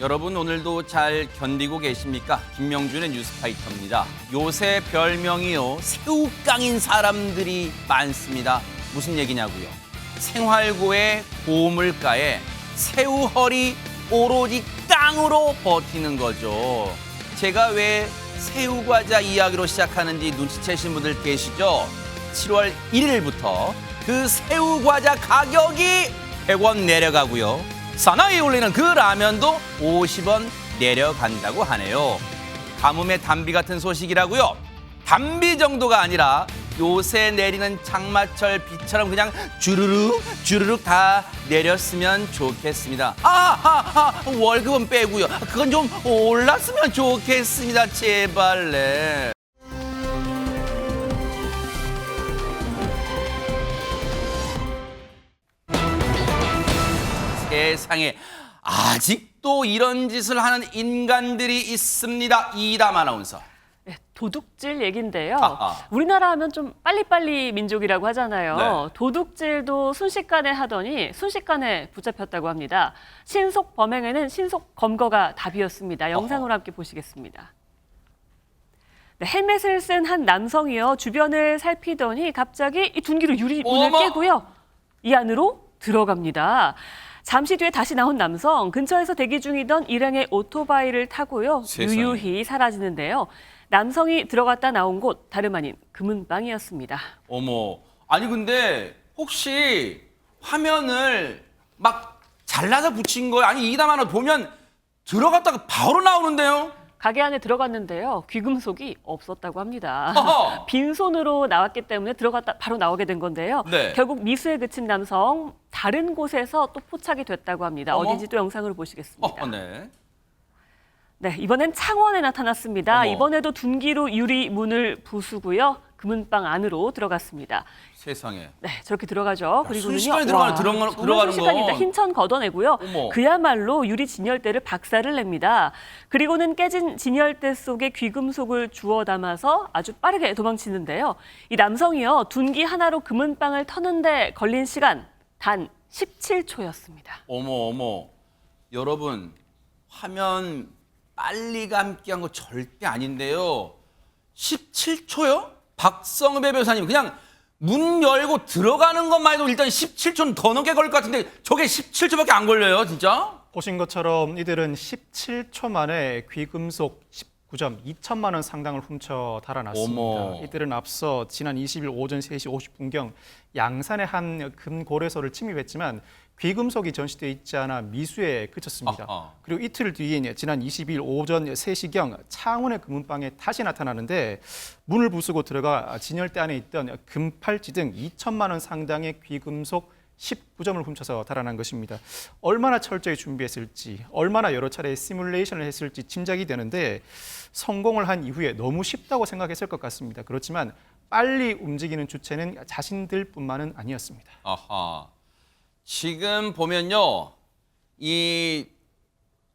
여러분 오늘도 잘 견디고 계십니까? 김명준의 뉴스파이터입니다. 요새 별명이요, 새우깡인 사람들이 많습니다. 무슨 얘기냐고요? 생활고의 고물가에 새우허리 오로지 깡으로 버티는 거죠. 제가 왜 새우과자 이야기로 시작하는지 눈치채신 분들 계시죠? 7월 1일부터 그 새우과자 가격이 100원 내려가고요. 사나이 올리는 그 라면도 50원 내려간다고 하네요. 가뭄의 단비 같은 소식이라고요. 단비 정도가 아니라 요새 내리는 장마철 비처럼 그냥 주르륵 주르륵 다 내렸으면 좋겠습니다. 월급은 빼고요. 그건 좀 올랐으면 좋겠습니다. 제발. 네. 세상에 아직도 이런 짓을 하는 인간들이 있습니다. 이담 아나운서. 네, 도둑질 얘긴데요. 아하. 우리나라 하면 좀 빨리빨리 민족이라고 하잖아요. 네. 도둑질도 순식간에 하더니 순식간에 붙잡혔다고 합니다. 신속 범행에는 신속 검거가 답이었습니다. 영상으로 함께 보시겠습니다. 네, 헬멧을 쓴 한 남성이요. 주변을 살피더니 갑자기 이 둔기로 유리문을 어머! 깨고요. 이 안으로 들어갑니다. 잠시 뒤에 다시 나온 남성, 근처에서 대기 중이던 일행의 오토바이를 타고요. 세상에. 유유히 사라지는데요. 남성이 들어갔다 나온 곳 다름 아닌 금은방이었습니다. 어머, 아니 근데 혹시 화면을 막 잘라서 붙인 거예요? 아니 이담 하나 보면 들어갔다가 바로 나오는데요? 가게 안에 들어갔는데요. 귀금속이 없었다고 합니다. 어허. 빈손으로 나왔기 때문에 들어갔다 바로 나오게 된 건데요. 네. 결국 미수에 그친 남성, 다른 곳에서 또 포착이 됐다고 합니다. 어머. 어딘지 또 영상으로 보시겠습니다. 네. 네, 이번엔 창원에 나타났습니다. 어머. 이번에도 둔기로 유리 문을 부수고요. 금은방 안으로 들어갔습니다. 세상에. 네, 저렇게 들어가죠. 그리고는요. 순식간에 와, 들어가는 정말 순식간입니다. 건. 흰천 걷어내고요. 어머. 그야말로 유리 진열대를 박살을 냅니다. 그리고는 깨진 진열대 속에 귀금속을 주워 담아서 아주 빠르게 도망치는데요. 이 남성이요. 둔기 하나로 금은방을 터는데 걸린 시간 단 17초였습니다. 어머. 여러분, 화면 빨리 감기한 거 절대 아닌데요. 17초요? 박성배 변호사님, 그냥 문 열고 들어가는 것만 해도 일단 17초는 더 넘게 걸릴 것 같은데 저게 17초밖에 안 걸려요, 진짜? 보신 것처럼 이들은 17초 만에 귀금속 19점 2천만 원 상당을 훔쳐 달아났습니다. 어머. 이들은 앞서 지난 20일 오전 3시 50분경 양산의 한 금고래소를 침입했지만 귀금속이 전시돼 있지 않아 미수에 그쳤습니다. 아하. 그리고 이틀 뒤인 지난 20일 오전 3시경 창원의 금은방에 다시 나타나는데 문을 부수고 들어가 진열대 안에 있던 금팔찌 등 2천만 원 상당의 귀금속 19점을 훔쳐서 달아난 것입니다. 얼마나 철저히 준비했을지, 얼마나 여러 차례 시뮬레이션을 했을지 짐작이 되는데 성공을 한 이후에 너무 쉽다고 생각했을 것 같습니다. 그렇지만 빨리 움직이는 주체는 자신들뿐만은 아니었습니다. 아하. 지금 보면요, 이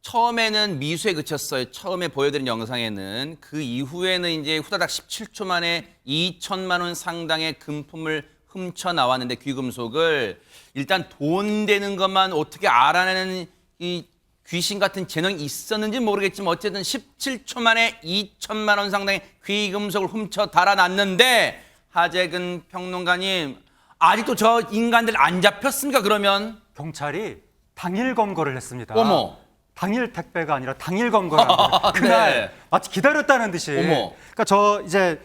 처음에는 미수에 그쳤어요. 처음에 보여드린 영상에는. 그 이후에는 이제 후다닥 17초 만에 2천만 원 상당의 금품을 훔쳐 나왔는데 귀금속을 일단 돈 되는 것만 어떻게 알아내는 이 귀신 같은 재능이 있었는지 모르겠지만 어쨌든 17초 만에 2천만 원 상당의 귀금속을 훔쳐 달아났는데 하재근 평론가님, 아직도 저 인간들 안 잡혔습니까? 그러면? 경찰이 당일 검거를 했습니다. 어머. 당일 택배가 아니라 당일 검거를 한 거예요. 그날 네. 마치 기다렸다는 듯이. 어머. 그러니까 저 이제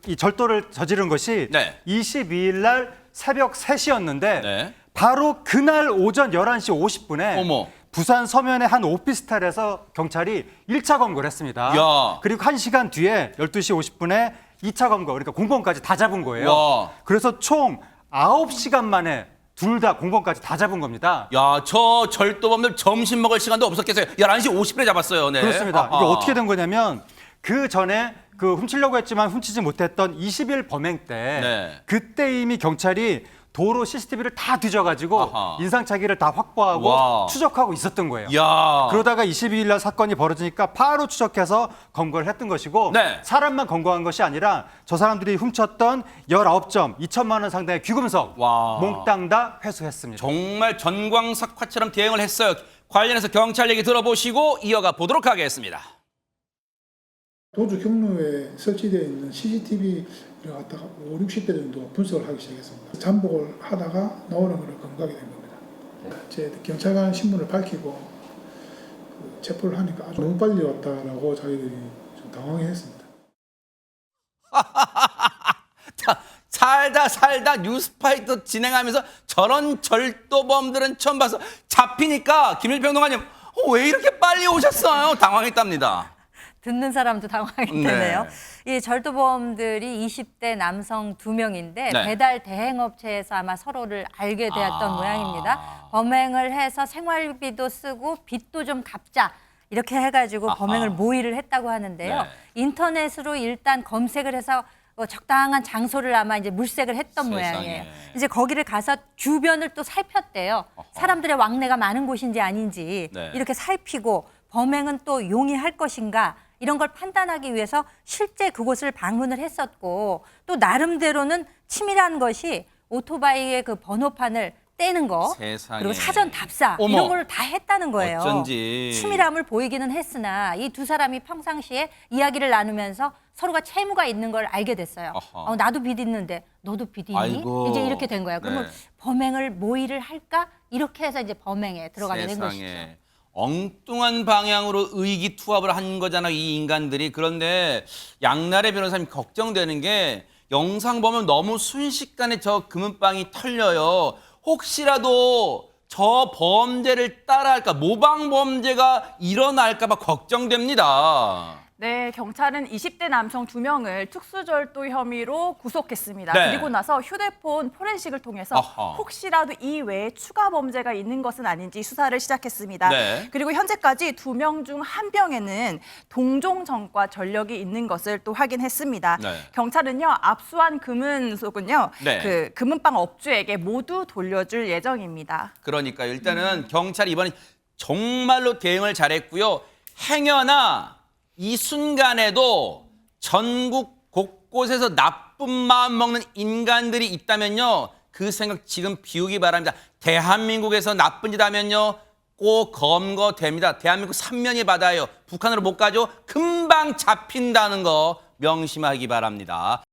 이 절도를 저지른 것이 네. 22일 날 새벽 3시였는데 네. 바로 그날 오전 11시 50분에 어머. 부산 서면의 한 오피스텔에서 경찰이 1차 검거를 했습니다. 야. 그리고 1시간 뒤에 12시 50분에 2차 검거, 그러니까 공범까지 다 잡은 거예요. 와. 그래서 총 9시간 만에 둘 다 공범까지 다 잡은 겁니다. 야, 저 절도범들 점심 먹을 시간도 없었겠어요. 11시 50분에 잡았어요. 네. 그렇습니다. 이게 아하. 어떻게 된 거냐면 그 전에 훔치려고 했지만 훔치지 못했던 20일 범행 때 네. 그때 이미 경찰이 도로 CCTV를 다 뒤져가지고 아하. 인상착의를 다 확보하고 와. 추적하고 있었던 거예요. 야. 그러다가 22일 날 사건이 벌어지니까 바로 추적해서 검거를 했던 것이고 네. 사람만 검거한 것이 아니라 저 사람들이 훔쳤던 19점 2천만 원 상당의 귀금속 와. 몽땅 다 회수했습니다. 정말 전광석화처럼 대응을 했어요. 관련해서 경찰 얘기 들어보시고 이어가 보도록 하겠습니다. 도주 경로에 설치되어 있는 CCTV를 갖다가 5, 60대 정도 분석을 하기 시작했습니다. 잠복을 하다가 나오는 것을 검거하게 된 겁니다. 제 경찰관 신분을 밝히고 체포를 하니까 아주 너무 빨리 왔다라고 자기들이 좀 당황했습니다. 살다 뉴스파이터 진행하면서 저런 절도범들은 처음 봐서 잡히니까 김일평 평론가님 왜 이렇게 빨리 오셨어요? 당황했답니다. 듣는 사람도 당황이 네. 되네요. 이 절도범들이 20대 남성 2명인데 네. 배달 대행업체에서 아마 서로를 알게 되었던 모양입니다. 범행을 해서 생활비도 쓰고 빚도 좀 갚자. 이렇게 해가지고 범행을 모의를 했다고 하는데요. 네. 인터넷으로 일단 검색을 해서 적당한 장소를 아마 이제 물색을 했던 세상에. 모양이에요. 이제 거기를 가서 주변을 또 살폈대요. 사람들의 왕래가 많은 곳인지 아닌지 네. 이렇게 살피고 범행은 또 용이할 것인가 이런 걸 판단하기 위해서 실제 그곳을 방문을 했었고 또 나름대로는 치밀한 것이 오토바이의 그 번호판을 떼는 거 세상에. 그리고 사전 답사 어머. 이런 걸 다 했다는 거예요. 어쩐지. 치밀함을 보이기는 했으나 이 두 사람이 평상시에 이야기를 나누면서 서로가 채무가 있는 걸 알게 됐어요. 어허. 나도 빚 있는데 너도 빚 있니? 아이고. 이제 이렇게 된 거예요. 그러면 네. 범행을 모의를 할까? 이렇게 해서 이제 범행에 들어가게 된 것이죠. 세상에. 엉뚱한 방향으로 의기투합을 한 거잖아요, 이 인간들이. 그런데 양날의 변호사님 걱정되는 게 영상 보면 너무 순식간에 저 금은방이 털려요. 혹시라도 저 범죄를 따라할까, 모방 범죄가 일어날까 봐 걱정됩니다. 네, 경찰은 20대 남성 2명을 특수절도 혐의로 구속했습니다. 네. 그리고 나서 휴대폰 포렌식을 통해서 아하. 혹시라도 이 외에 추가 범죄가 있는 것은 아닌지 수사를 시작했습니다. 네. 그리고 현재까지 2명 중 1명에는 동종 전과 전력이 있는 것을 또 확인했습니다. 네. 경찰은요, 압수한 금은속은요, 네. 그 금은방 업주에게 모두 돌려줄 예정입니다. 그러니까 일단은 경찰이 이번에 정말로 대응을 잘했고요. 행여나 이 순간에도 전국 곳곳에서 나쁜 마음 먹는 인간들이 있다면요. 그 생각 지금 비우기 바랍니다. 대한민국에서 나쁜 짓 하면요. 꼭 검거됩니다. 대한민국 3면이 받아요. 북한으로 못 가죠. 금방 잡힌다는 거 명심하기 바랍니다.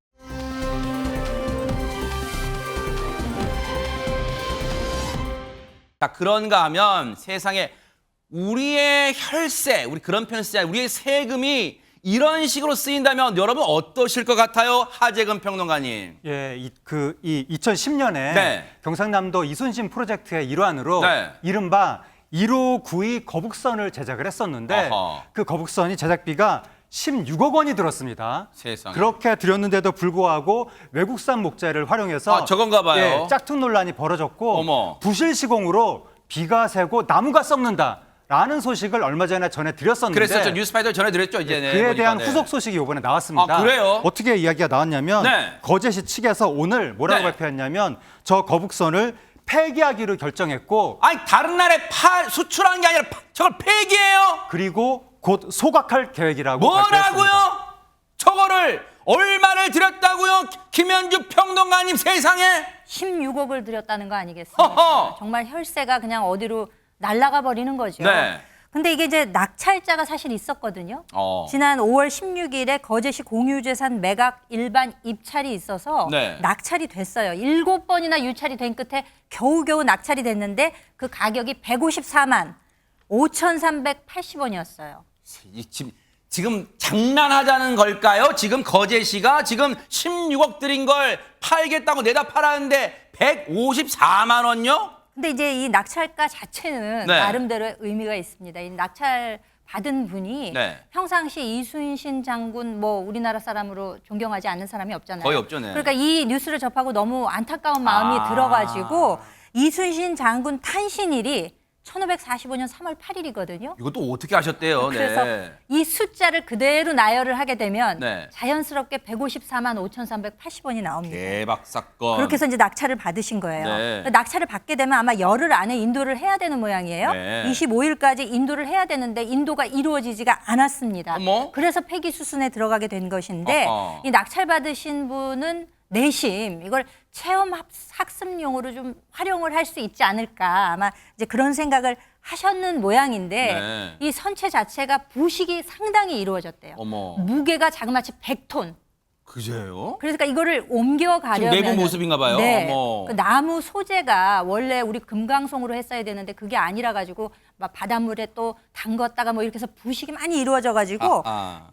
자, 그런가 하면 세상에 우리의 혈세, 우리 그런 표현 쓰잖아요. 우리의 세금이 이런 식으로 쓰인다면 여러분 어떠실 것 같아요? 하재근 평론가님. 예, 이 2010년에 네. 경상남도 이순신 프로젝트의 일환으로 네. 이른바 1592 거북선을 제작을 했었는데 어허. 그 거북선이 제작비가 16억 원이 들었습니다. 세상에. 그렇게 들였는데도 불구하고 외국산 목재를 활용해서 아, 저건가 봐요. 예, 짝퉁 논란이 벌어졌고 어머. 부실 시공으로 비가 새고 나무가 썩는다라는 소식을 얼마 전에 전해드렸었는데 그랬었죠. 뉴스파이터 전해드렸죠. 이제 그에 대한 보니까, 네. 후속 소식이 이번에 나왔습니다. 아, 그래요? 어떻게 이야기가 나왔냐면 네. 거제시 측에서 오늘 뭐라고 네. 발표했냐면 저 거북선을 폐기하기로 결정했고 아니 다른 나라에 수출하는 게 아니라 저걸 폐기해요? 그리고 곧 소각할 계획이라고 뭐라고요? 발표했습니다. 저거를 얼마를 들였다고요? 김현주 평론가님 세상에? 16억을 들였다는 거 아니겠습니까? 허허. 정말 혈세가 그냥 어디로 날아가 버리는 거죠. 네. 근데 이게 이제 낙찰자가 사실 있었거든요. 지난 5월 16일에 거제시 공유재산 매각 일반 입찰이 있어서 네. 낙찰이 됐어요. 7번이나 유찰이 된 끝에 겨우겨우 낙찰이 됐는데 그 가격이 154만 5,380원이었어요. 지금 장난하자는 걸까요? 지금 거제시가 지금 16억 들인 걸 팔겠다고 내다 팔았는데 154만 원요? 근데 이제 이 낙찰가 자체는 네. 나름대로의 의미가 있습니다. 이 낙찰 받은 분이 네. 평상시 이순신 장군 뭐 우리나라 사람으로 존경하지 않는 사람이 없잖아요. 거의 없죠, 네. 그러니까 이 뉴스를 접하고 너무 안타까운 마음이 들어가지고 이순신 장군 탄신일이 1545년 3월 8일이거든요. 이것도 어떻게 하셨대요? 그래서 네. 이 숫자를 그대로 나열을 하게 되면 네. 자연스럽게 154만 5,380원이 나옵니다. 대박 사건. 그렇게 해서 이제 낙찰을 받으신 거예요. 네. 낙찰을 받게 되면 아마 열흘 안에 인도를 해야 되는 모양이에요. 네. 25일까지 인도를 해야 되는데 인도가 이루어지지가 않았습니다. 어머. 그래서 폐기 수순에 들어가게 된 것인데 어허. 이 낙찰 받으신 분은 내심 이걸 체험 학습용으로 좀 활용을 할 수 있지 않을까 아마 이제 그런 생각을 하셨는 모양인데 네. 이 선체 자체가 부식이 상당히 이루어졌대요. 어머. 무게가 자그마치 100톤. 그제요? 그러니까 이거를 옮겨가려면 지금 내부 모습인가 봐요. 네, 어머. 그 나무 소재가 원래 우리 금강송으로 했어야 되는데 그게 아니라 가지고 막 바닷물에 또 담궜다가 뭐 이렇게 해서 부식이 많이 이루어져 가지고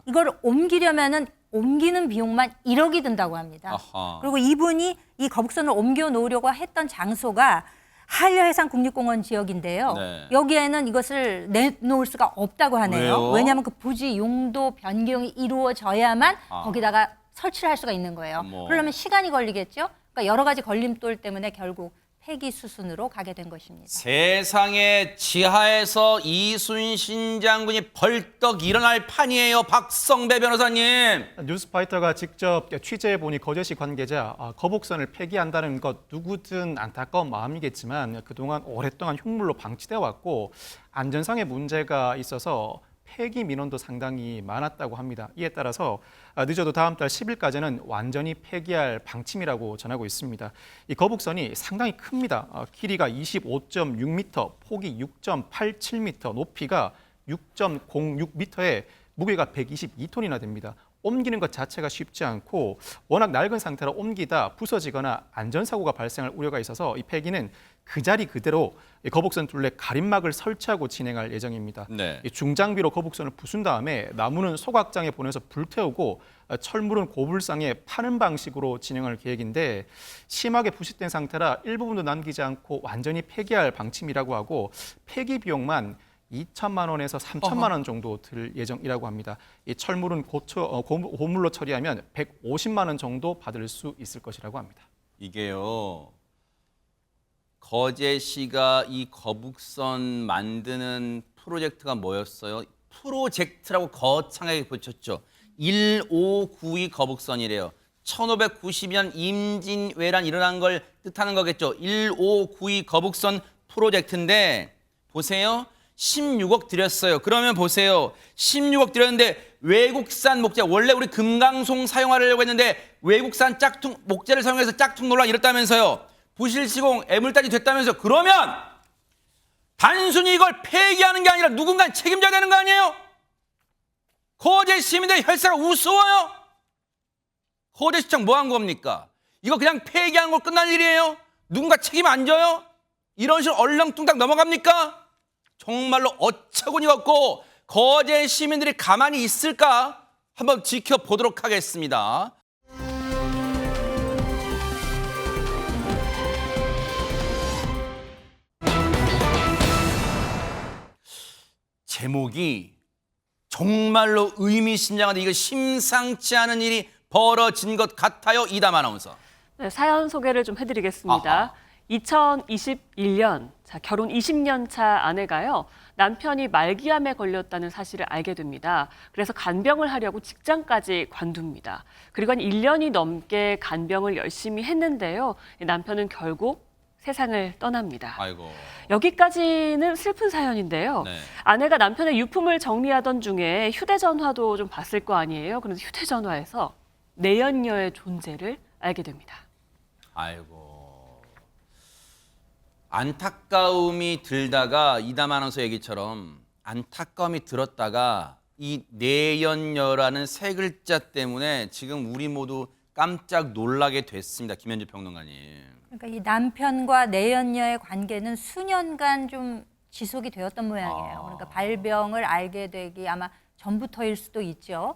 이걸 옮기려면은 옮기는 비용만 1억이 든다고 합니다. 아하. 그리고 이분이 이 거북선을 옮겨 놓으려고 했던 장소가 한려해상 국립공원 지역인데요. 네. 여기에는 이것을 내놓을 수가 없다고 하네요. 왜요? 왜냐하면 그 부지 용도 변경이 이루어져야만 아. 거기다가 설치를 할 수가 있는 거예요. 어머. 그러려면 시간이 걸리겠죠. 그러니까 여러 가지 걸림돌 때문에 결국 폐기 수순으로 가게 된 것입니다. 세상에 지하에서 이순신 장군이 벌떡 일어날 판이에요. 박성배 변호사님. 뉴스파이터가 직접 취재해보니 거제시 관계자 거북선을 폐기한다는 것 누구든 안타까운 마음이겠지만 그동안 오랫동안 흉물로 방치되어 왔고 안전상의 문제가 있어서 폐기 민원도 상당히 많았다고 합니다. 이에 따라서 늦어도 다음 달 10일까지는 완전히 폐기할 방침이라고 전하고 있습니다. 이 거북선이 상당히 큽니다. 길이가 25.6m, 폭이 6.87m, 높이가 6.06m에 무게가 122톤이나 됩니다. 옮기는 것 자체가 쉽지 않고 워낙 낡은 상태로 옮기다 부서지거나 안전사고가 발생할 우려가 있어서 이 폐기는 그 자리 그대로 거북선 둘레 가림막을 설치하고 진행할 예정입니다. 네. 이 중장비로 거북선을 부순 다음에 나무는 소각장에 보내서 불태우고 철물은 고불상에 파는 방식으로 진행할 계획인데 심하게 부식된 상태라 일부분도 남기지 않고 완전히 폐기할 방침이라고 하고 폐기 비용만 2천만 원에서 3천만 원 정도 들 예정이라고 합니다. 이 철물은 고물로 처리하면 150만 원 정도 받을 수 있을 것이라고 합니다. 이게요. 거제시가 이 거북선 만드는 프로젝트가 뭐였어요? 프로젝트라고 거창하게 붙였죠. 1592 거북선이래요. 1592년 임진왜란 일어난 걸 뜻하는 거겠죠. 1592 거북선 프로젝트인데 보세요. 16억 들였어요. 그러면 보세요. 16억 들였는데 외국산 목재, 원래 우리 금강송 사용하려고 했는데 외국산 짝퉁 목재를 사용해서 짝퉁 논란 이렇다면서요. 부실 시공 애물단지 됐다면서. 그러면 단순히 이걸 폐기하는 게 아니라 누군가 책임져야 되는 거 아니에요? 거제 시민들의 혈세가 우스워요? 거제시청 뭐 한 겁니까? 이거 그냥 폐기한 걸 끝날 일이에요? 누군가 책임 안 져요? 이런 식으로 얼렁뚱땅 넘어갑니까? 정말로 어처구니가 없고 거제 시민들이 가만히 있을까? 한번 지켜보도록 하겠습니다. 제목이 정말로 의미심장한데 이거 심상치 않은 일이 벌어진 것 같아요. 이담 아나운서. 네, 사연 소개를 좀 해드리겠습니다. 아하. 2021년 결혼 20년 차 아내가요. 남편이 말기암에 걸렸다는 사실을 알게 됩니다. 그래서 간병을 하려고 직장까지 관둡니다. 그리고 한 1년이 넘게 간병을 열심히 했는데요. 남편은 결국 세상을 떠납니다. 아이고. 여기까지는 슬픈 사연인데요. 네. 아내가 남편의 유품을 정리하던 중에 휴대전화도 좀 봤을 거 아니에요. 그래서 휴대전화에서 내연녀의 존재를 알게 됩니다. 아이고. 안타까움이 들다가 이담 아나운서 얘기처럼 안타까움이 들었다가 이 내연녀라는 세 글자 때문에 지금 우리 모두 깜짝 놀라게 됐습니다. 김현주 평론가님. 그러니까 이 남편과 내연녀의 관계는 수년간 좀 지속이 되었던 모양이에요. 그러니까 발병을 알게 되기 아마 전부터일 수도 있죠.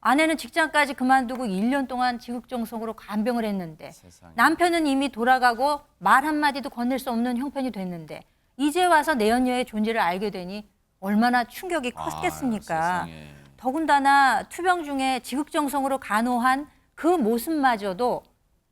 아내는 직장까지 그만두고 1년 동안 지극정성으로 간병을 했는데 세상에. 남편은 이미 돌아가고 말 한마디도 건넬 수 없는 형편이 됐는데 이제 와서 내연녀의 존재를 알게 되니 얼마나 충격이 컸겠습니까? 세상에. 더군다나 투병 중에 지극정성으로 간호한 그 모습마저도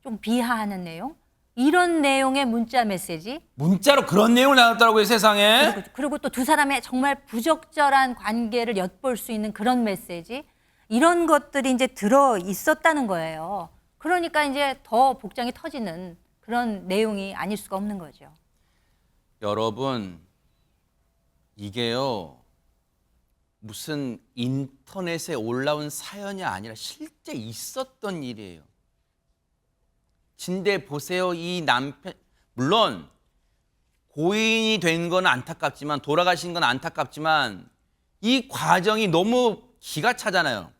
좀 비하하는 내용? 이런 내용의 문자 메시지 문자로 그런 내용을 나눴다고요, 세상에? 그리고 또 두 사람의 정말 부적절한 관계를 엿볼 수 있는 그런 메시지 이런 것들이 이제 들어 있었다는 거예요. 그러니까 이제 더 복장이 터지는 그런 내용이 아닐 수가 없는 거죠. 여러분, 이게요, 무슨 인터넷에 올라온 사연이 아니라 실제 있었던 일이에요. 진데 보세요. 이 남편, 물론 고인이 된 건 안타깝지만, 돌아가신 건 안타깝지만, 이 과정이 너무 기가 차잖아요.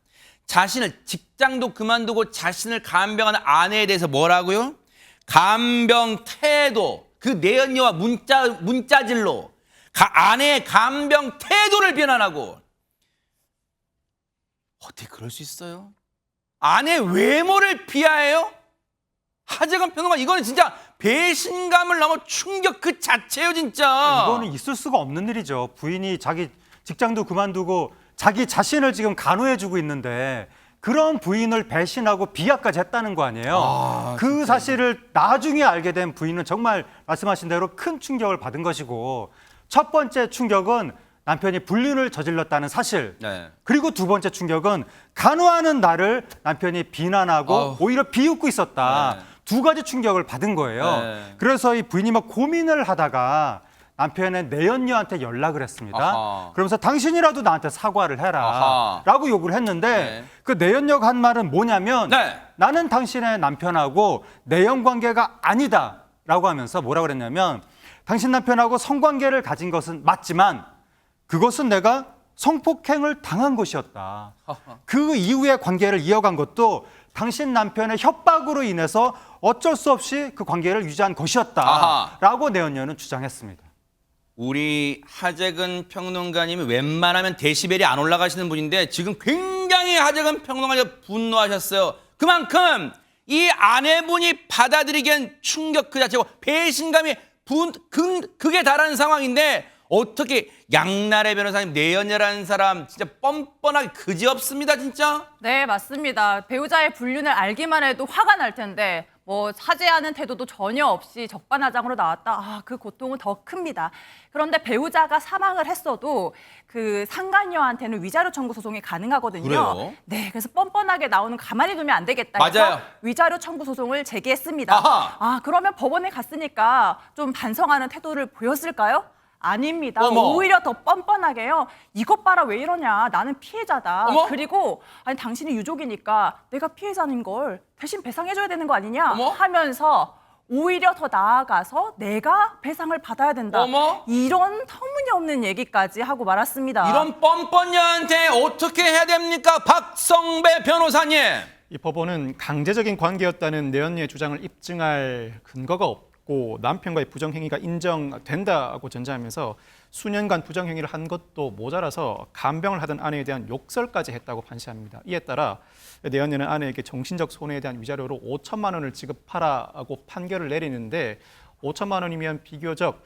자신을, 직장도 그만두고 자신을 간병하는 아내에 대해서 뭐라고요? 간병 태도, 그 내연녀와 문자질로 아내의 간병 태도를 비난하고. 어떻게 그럴 수 있어요? 아내 외모를 비하해요? 하재건 평론가, 이거는 진짜 배신감을 넘어 충격 그 자체예요, 진짜. 이거는 있을 수가 없는 일이죠. 부인이 자기 직장도 그만두고 자기 자신을 지금 간호해주고 있는데 그런 부인을 배신하고 비하까지 했다는 거 아니에요. 그 사실을 나중에 알게 된 부인은 정말 말씀하신 대로 큰 충격을 받은 것이고, 첫 번째 충격은 남편이 불륜을 저질렀다는 사실. 네. 그리고 두 번째 충격은 간호하는 나를 남편이 비난하고 오히려 비웃고 있었다. 네. 두 가지 충격을 받은 거예요. 네. 그래서 이 부인이 막 고민을 하다가 남편의 내연녀한테 연락을 했습니다. 아하. 그러면서 당신이라도 나한테 사과를 해라 아하. 라고 요구를 했는데 네. 그 내연녀가 한 말은 뭐냐면 네. 나는 당신의 남편하고 내연관계가 아니다 라고 하면서 뭐라고 그랬냐면, 당신 남편하고 성관계를 가진 것은 맞지만 그것은 내가 성폭행을 당한 것이었다. 그 이후에 관계를 이어간 것도 당신 남편의 협박으로 인해서 어쩔 수 없이 그 관계를 유지한 것이었다라고 내연녀는 주장했습니다. 우리 하재근 평론가님이 웬만하면 데시벨이 안 올라가시는 분인데 지금 굉장히 하재근 평론가님 분노하셨어요. 그만큼 이 아내분이 받아들이기엔 충격 그 자체고 배신감이 극에 달하는 상황인데, 어떻게 양날의 변호사님, 내연녀라는 사람 진짜 뻔뻔하게 그지없습니다, 진짜. 네, 맞습니다. 배우자의 불륜을 알기만 해도 화가 날 텐데 뭐 사죄하는 태도도 전혀 없이 적반하장으로 나왔다. 아, 그 고통은 더 큽니다. 그런데 배우자가 사망을 했어도 그 상간녀한테는 위자료 청구 소송이 가능하거든요. 그래요? 네, 그래서 뻔뻔하게 나오는 가만히 두면 안 되겠다 해서 맞아요. 위자료 청구 소송을 제기했습니다. 아하. 아, 그러면 법원에 갔으니까 좀 반성하는 태도를 보였을까요? 아닙니다. 어머. 오히려 더 뻔뻔하게요. 이것 봐라, 왜 이러냐. 나는 피해자다. 어머. 그리고 아니 당신이 유족이니까 내가 피해자인 걸 대신 배상해줘야 되는 거 아니냐 어머. 하면서 오히려 더 나아가서 내가 배상을 받아야 된다. 어머. 이런 터무니없는 얘기까지 하고 말았습니다. 이런 뻔뻔녀한테 어떻게 해야 됩니까, 박성배 변호사님? 이 법원은 강제적인 관계였다는 내연녀의 주장을 입증할 근거가 없고 남편과의 부정행위가 인정된다고 전제하면서 수년간 부정행위를 한 것도 모자라서 간병을 하던 아내에 대한 욕설까지 했다고 판시합니다. 이에 따라 내연녀는 아내에게 정신적 손해에 대한 위자료로 5천만 원을 지급하라고 판결을 내리는데, 5천만 원이면 비교적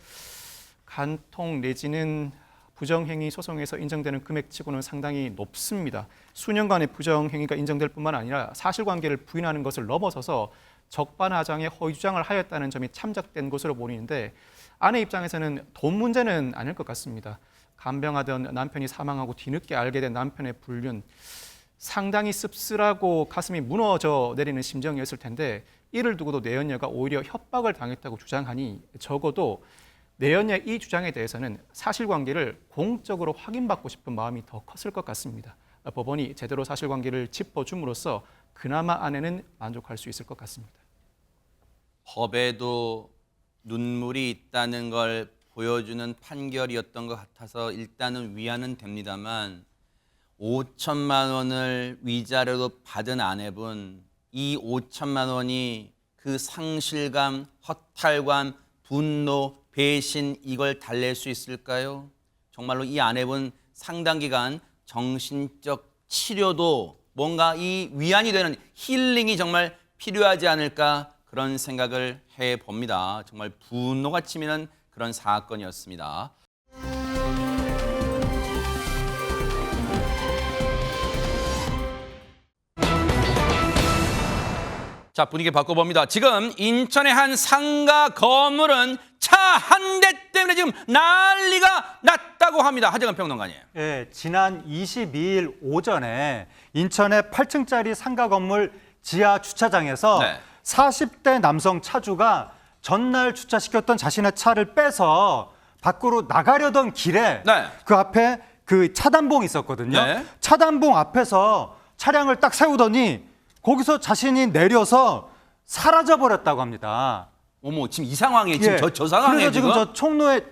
간통 내지는 부정행위 소송에서 인정되는 금액치고는 상당히 높습니다. 수년간의 부정행위가 인정될 뿐만 아니라 사실관계를 부인하는 것을 넘어서서 적반하장의 허위 주장을 하였다는 점이 참작된 것으로 보이는데, 아내 입장에서는 돈 문제는 아닐 것 같습니다. 간병하던 남편이 사망하고 뒤늦게 알게 된 남편의 불륜, 상당히 씁쓸하고 가슴이 무너져 내리는 심정이었을 텐데, 이를 두고도 내연녀가 오히려 협박을 당했다고 주장하니 적어도 내연녀의 이 주장에 대해서는 사실관계를 공적으로 확인받고 싶은 마음이 더 컸을 것 같습니다. 법원이 제대로 사실관계를 짚어줌으로써 그나마 아내는 만족할 수 있을 것 같습니다. 법에도 눈물이 있다는 걸 보여주는 판결이었던 것 같아서 일단은 위안은 됩니다만, 5천만 원을 위자료로 받은 아내분, 이 5천만 원이 그 상실감, 허탈감, 분노, 배신, 이걸 달랠 수 있을까요? 정말로 이 아내분 상당 기간 정신적 치료도 뭔가 이 위안이 되는 힐링이 정말 필요하지 않을까, 그런 생각을 해봅니다. 정말 분노가 치미는 그런 사건이었습니다. 자, 분위기 바꿔봅니다. 지금 인천의 한 상가 건물은 차 한 대 때문에 지금 난리가 났다고 합니다. 하재근 평론가님. 예, 지난 22일 오전에 인천의 8층짜리 상가 건물 지하 주차장에서 네. 40대 남성 차주가 전날 주차시켰던 자신의 차를 빼서 밖으로 나가려던 길에 네. 그 앞에 그 차단봉이 있었거든요. 네. 차단봉 앞에서 차량을 딱 세우더니 거기서 자신이 내려서 사라져 버렸다고 합니다. 어머, 지금 이 상황에 지금 예. 저 상황에 그래서 지금 저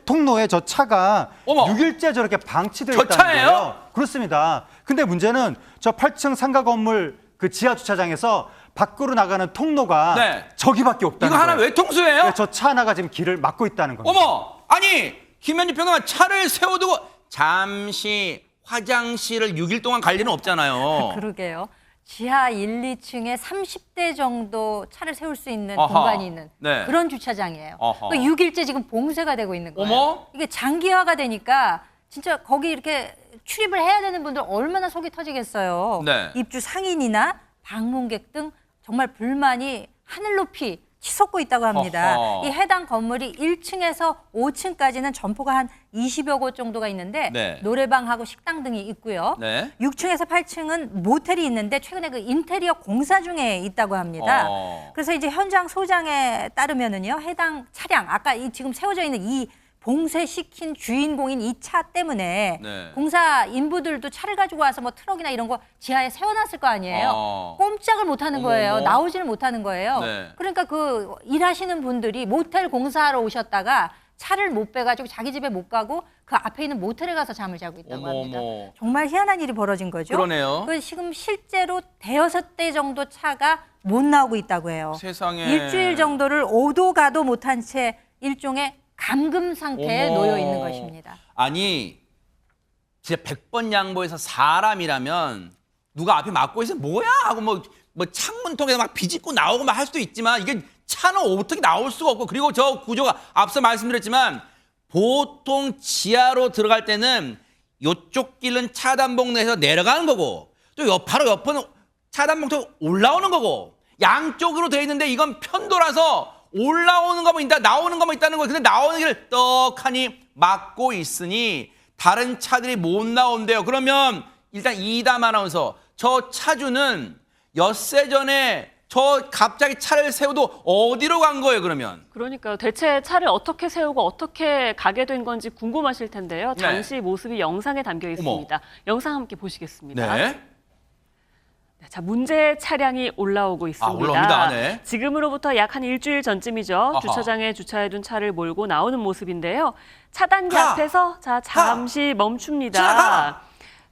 통로에 저 차가 어머. 6일째 저렇게 방치되어 저 있다는 차예요? 거예요. 그렇습니다. 근데 문제는 저 8층 상가 건물 그 지하 주차장에서 밖으로 나가는 통로가 네. 저기밖에 없다는 이거 하나 거예요. 외통수예요? 저 차 하나가 지금 길을 막고 있다는 겁니다. 어머, 아니 김현지 평론가 차를 세워두고 잠시 화장실을 6일 동안 갈 일은 없잖아요. 그러게요. 지하 1, 2층에 30대 정도 차를 세울 수 있는 아하. 공간이 있는 네. 그런 주차장이에요. 아하. 그 6일째 지금 봉쇄가 되고 있는 거예요. 어머? 이게 장기화가 되니까 진짜 거기 이렇게 출입을 해야 되는 분들 얼마나 속이 터지겠어요. 네. 입주 상인이나 방문객 등 정말 불만이 하늘 높이 치솟고 있다고 합니다. 어허. 이 해당 건물이 1층에서 5층까지는 점포가 한 20여 곳 정도가 있는데 네. 노래방하고 식당 등이 있고요. 네. 6층에서 8층은 모텔이 있는데 최근에 그 인테리어 공사 중에 있다고 합니다. 그래서 이제 현장 소장에 따르면은요, 해당 차량 아까 이 지금 세워져 있는 이 봉쇄시킨 주인공인 이 차 때문에 네. 공사 인부들도 차를 가지고 와서 뭐 트럭이나 이런 거 지하에 세워놨을 거 아니에요. 꼼짝을 못하는 거예요. 어머. 나오지를 못하는 거예요. 네. 그러니까 그 일하시는 분들이 모텔 공사하러 오셨다가 차를 못 빼가지고 자기 집에 못 가고 그 앞에 있는 모텔에 가서 잠을 자고 있다고 합니다. 어머. 정말 희한한 일이 벌어진 거죠. 그러네요. 그 지금 실제로 대여섯 대 정도 차가 못 나오고 있다고 해요. 세상에. 일주일 정도를 오도 가도 못한 채 일종의 감금 상태에 어머. 놓여 있는 것입니다. 아니 진짜 100번 양보해서 사람이라면 누가 앞에 막고 있으면 뭐야 하고 뭐 창문 통해서 막 비집고 나오고 막 할 수도 있지만 이게 차는 어떻게 나올 수가 없고 그리고 저 구조가 앞서 말씀드렸지만 보통 지하로 들어갈 때는 이쪽 길은 차단봉 내에서 내려가는 거고 또 바로 옆은 차단봉 올라오는 거고 양쪽으로 돼 있는데 이건 편도라서 올라오는 거만 있다 나오는 거만 있다는 거예요. 근데 나오는 길을 떡하니 막고 있으니 다른 차들이 못 나온대요. 그러면 일단 이담 아나운서 저 차주는 엿새 전에 저 갑자기 차를 세워도 어디로 간 거예요 그러면? 그러니까요. 대체 차를 어떻게 세우고 어떻게 가게 된 건지 궁금하실 텐데요. 네. 당시 모습이 영상에 담겨 있습니다. 영상 함께 보시겠습니다. 네. 자, 문제 차량이 올라오고 있습니다. 올라옵니다. 네. 지금으로부터 약 한 일주일 전쯤이죠. 아하. 주차장에 주차해둔 차를 몰고 나오는 모습인데요. 차단기 가! 앞에서 자 잠시 멈춥니다. 지나가!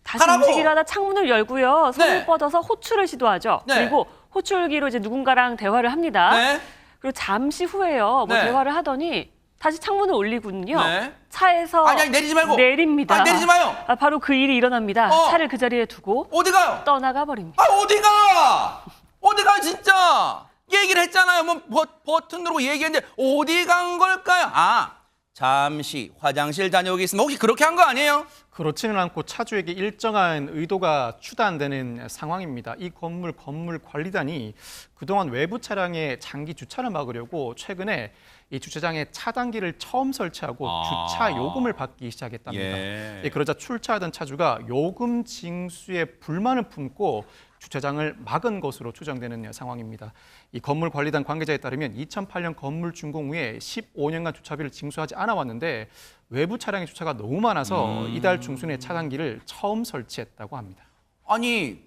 다시 가라고! 움직이려다 창문을 열고요. 손을 네. 뻗어서 호출을 시도하죠. 네. 그리고 호출기로 이제 누군가랑 대화를 합니다. 네. 그리고 잠시 후에요. 네. 대화를 하더니 다시 창문을 올리군요. 네. 차에서 아니, 내리지 말고. 내립니다. 아니, 내리지 마요. 바로 그 일이 일어납니다. 어. 차를 그 자리에 두고 어디 가요? 떠나가 버립니다. 아 어디가? 어디가 진짜? 얘기를 했잖아요. 뭐 버튼 누르고 얘기했는데 어디 간 걸까요? 아 잠시 화장실 다녀오겠습니다. 혹시 그렇게 한 거 아니에요? 그렇지는 않고 차주에게 일정한 의도가 추단되는 상황입니다. 이 건물 관리단이 그동안 외부 차량의 장기 주차를 막으려고 최근에 이 주차장에 차단기를 처음 설치하고 주차 요금을 받기 시작했답니다. 예. 그러자 출차하던 차주가 요금 징수에 불만을 품고 주차장을 막은 것으로 추정되는 상황입니다. 이 건물관리단 관계자에 따르면 2008년 건물 준공 후에 15년간 주차비를 징수하지 않아 왔는데 외부 차량의 주차가 너무 많아서 이달 중순에 차단기를 처음 설치했다고 합니다. 아니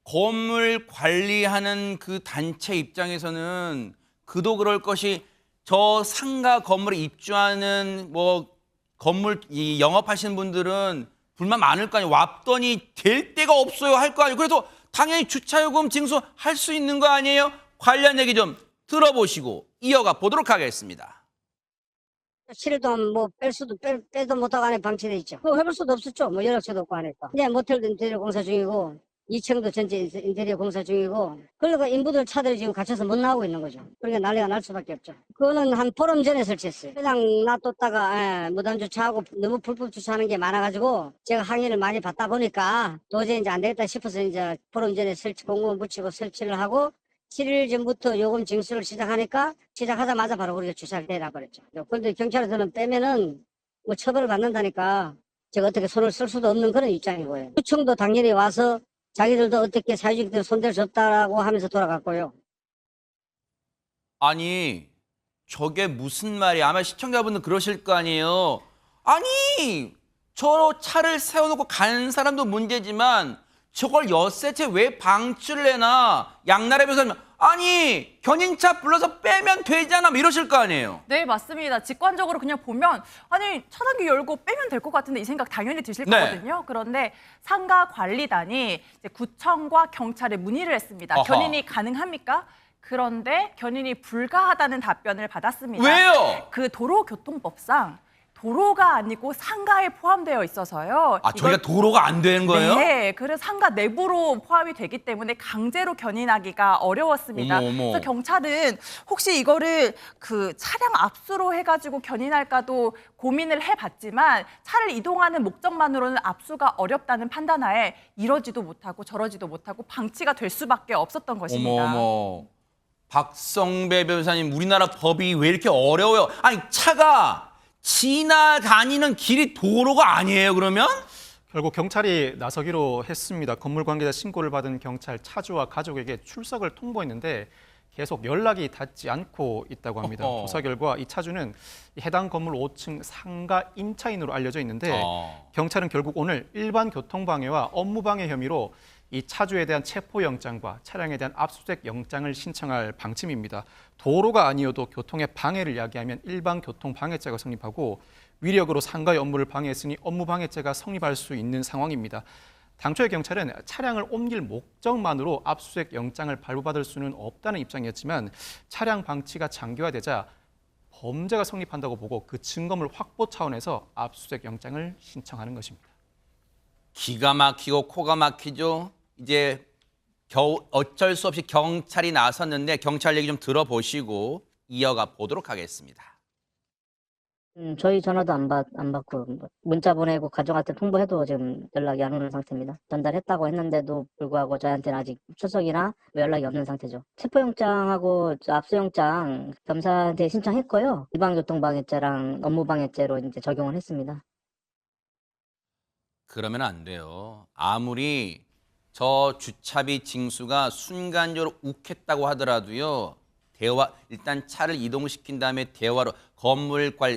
건물 관리하는 그 단체 입장에서는 그도 그럴 것이 저 상가 건물에 입주하는 뭐 건물 이 영업하시는 분들은 불만 많을 거 아니에요. 왔더니 될 데가 없어요 할 거 아니에요. 그래서 당연히 주차요금 징수할 수 있는 거 아니에요? 관련 얘기 좀 들어보시고 이어가 보도록 하겠습니다. 7일 동안 뭐 빼도 못하고 안에 방치돼 있죠. 그거 해볼 수도 없었죠. 뭐 연락처도 없고 하니까. 이제 모텔도 인테리어 공사 중이고 2층도 전체 인테리어 공사 중이고 그러니까 인부들 차들이 지금 갇혀서 못 나오고 있는 거죠. 그러니까 난리가 날 수밖에 없죠. 그거는 한 보름 전에 설치했어요. 그냥 놔뒀다가 무단 주차하고 너무 불법 주차하는 게 많아가지고 제가 항의를 많이 받다 보니까 도저히 이제 안 되겠다 싶어서 이제 보름 전에 공무원 붙이고 설치를 하고 7일 전부터 요금 징수를 시작하자마자 바로 우리가 주차를 내놔버렸죠. 그런데 경찰에서는 빼면은 뭐 처벌을 받는다니까 제가 어떻게 손을 쓸 수도 없는 그런 입장이고요. 구청도 당연히 와서 자기들도 어떻게 사회주의들 손댈 수 없다라고 하면서 돌아갔고요. 아니 저게 무슨 말이야. 아마 시청자분들 그러실 거 아니에요. 아니 저 차를 세워놓고 간 사람도 문제지만 저걸 엿새째 왜 방치를 해놔? 양나라 변호사님, 아니 견인차 불러서 빼면 되잖아, 뭐 이러실 거 아니에요. 네, 맞습니다. 직관적으로 그냥 보면 아니 차단기 열고 빼면 될 것 같은데 이 생각 당연히 드실 네. 거거든요. 그런데 상가 관리단이 이제 구청과 경찰에 문의를 했습니다. 어허. 견인이 가능합니까? 그런데 견인이 불가하다는 답변을 받았습니다. 왜요? 그 도로교통법상 도로가 아니고 상가에 포함되어 있어서요. 아, 저희가 도로가 안 되는 거예요? 네, 그래서 상가 내부로 포함이 되기 때문에 강제로 견인하기가 어려웠습니다. 어머, 어머. 그래서 경찰은 혹시 이거를 그 차량 압수로 해가지고 견인할까도 고민을 해봤지만 차를 이동하는 목적만으로는 압수가 어렵다는 판단하에 이러지도 못하고 저러지도 못하고 방치가 될 수밖에 없었던 것입니다. 어머. 박성배 변호사님, 우리나라 법이 왜 이렇게 어려워요? 아니, 차가 지나다니는 길이 도로가 아니에요, 그러면? 결국 경찰이 나서기로 했습니다. 건물 관계자 신고를 받은 경찰 차주와 가족에게 출석을 통보했는데 계속 연락이 닿지 않고 있다고 합니다. 어허. 조사 결과 이 차주는 해당 건물 5층 상가 임차인으로 알려져 있는데 경찰은 결국 오늘 일반 교통방해와 업무방해 혐의로 이 차주에 대한 체포영장과 차량에 대한 압수수색 영장을 신청할 방침입니다. 도로가 아니어도 교통의 방해를 야기하면 일반 교통방해죄가 성립하고 위력으로 상가의 업무를 방해했으니 업무방해죄가 성립할 수 있는 상황입니다. 당초에 경찰은 차량을 옮길 목적만으로 압수수색 영장을 발부받을 수는 없다는 입장이었지만 차량 방치가 장기화되자 범죄가 성립한다고 보고 그 증거물 확보 차원에서 압수수색 영장을 신청하는 것입니다. 기가 막히고 코가 막히죠. 이제 겨우 어쩔 수 없이 경찰이 나섰는데 경찰 얘기 좀 들어보시고 이어가 보도록 하겠습니다. 저희 전화도 안 받고 문자 보내고 가족한테 통보해도 지금 연락이 안 오는 상태입니다. 전달했다고 했는데도 불구하고 저희한테는 아직 출석이나 연락이 없는 상태죠. 체포영장하고 압수영장 검사한테 신청했고요. 일반교통방해죄랑 업무방해죄로 이제 적용을 했습니다. 그러면 안 돼요. 아무리 저 주차비 징수가 순간적으로 욱했다고 하더라도요. 일단 차를 이동시킨 다음에 대화로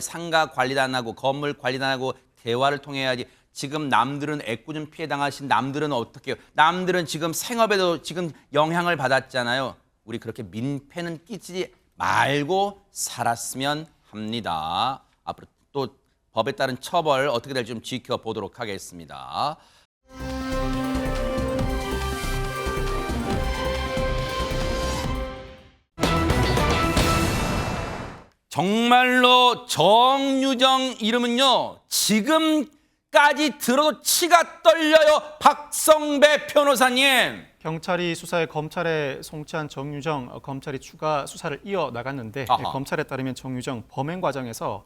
상가 관리단하고 건물 관리단하고 대화를 통해야지. 지금 남들은 애꿎은 피해 당하신 남들은 어떻게 해요? 남들은 지금 생업에도 지금 영향을 받았잖아요. 우리 그렇게 민폐는 끼치지 말고 살았으면 합니다. 앞으로 또 법에 따른 처벌 어떻게 될지 좀 지켜보도록 하겠습니다. 정말로 정유정 이름은요, 지금까지 들어도 치가 떨려요. 박성배 변호사님. 경찰이 수사에 검찰에 송치한 정유정, 검찰이 추가 수사를 이어나갔는데 아하. 검찰에 따르면 정유정 범행 과정에서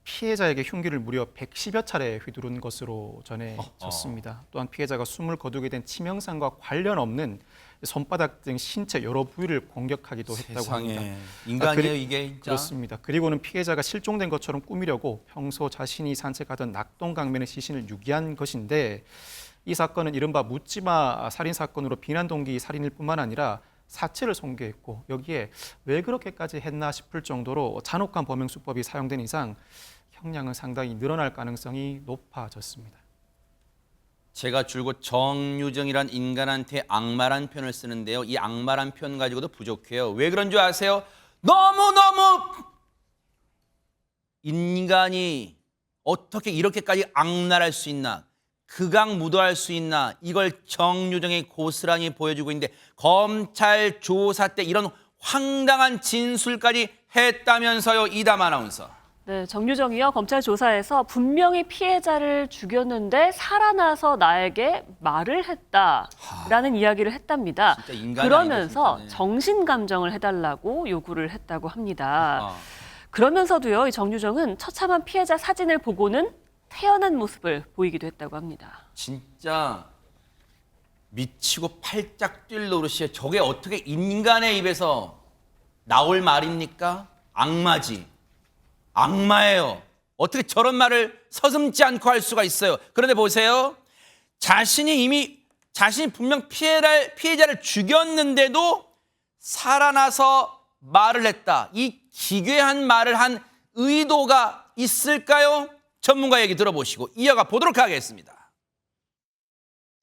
피해자에게 흉기를 무려 110여 차례 휘두른 것으로 전해졌습니다. 또한 피해자가 숨을 거두게 된 치명상과 관련 없는 손바닥 등 신체 여러 부위를 공격하기도 했다고 합니다. 인간이에요, 이게 진짜. 그렇습니다. 그리고는 피해자가 실종된 것처럼 꾸미려고 평소 자신이 산책하던 낙동강변의 시신을 유기한 것인데 이 사건은 이른바 묻지마 살인 사건으로 비난 동기 살인일 뿐만 아니라 사체를 손괴했고 여기에 왜 그렇게까지 했나 싶을 정도로 잔혹한 범행 수법이 사용된 이상 형량은 상당히 늘어날 가능성이 높아졌습니다. 제가 줄곧 정유정이란 인간한테 악마란 표현을 쓰는데요. 이 악마란 표현 가지고도 부족해요. 왜 그런 줄 아세요? 너무너무 인간이 어떻게 이렇게까지 악랄할 수 있나? 극악무도할 수 있나? 이걸 정유정이 고스란히 보여주고 있는데 검찰 조사 때 이런 황당한 진술까지 했다면서요, 이담 아나운서. 네, 정유정이요. 검찰 조사에서 분명히 피해자를 죽였는데 살아나서 나에게 말을 했다라는 이야기를 했답니다. 진짜 인간이 그러면서 아니네, 진짜네. 정신 감정을 해달라고 요구를 했다고 합니다. 그러면서도요, 이 정유정은 처참한 피해자 사진을 보고는 태연한 모습을 보이기도 했다고 합니다. 진짜 미치고 팔짝 뛸 노릇이에요. 저게 어떻게 인간의 입에서 나올 말입니까? 악마지. 악마예요. 어떻게 저런 말을 서슴지 않고 할 수가 있어요. 그런데 보세요. 자신이 분명 피해자를 죽였는데도 살아나서 말을 했다. 이 기괴한 말을 한 의도가 있을까요? 전문가 얘기 들어보시고 이어가 보도록 하겠습니다.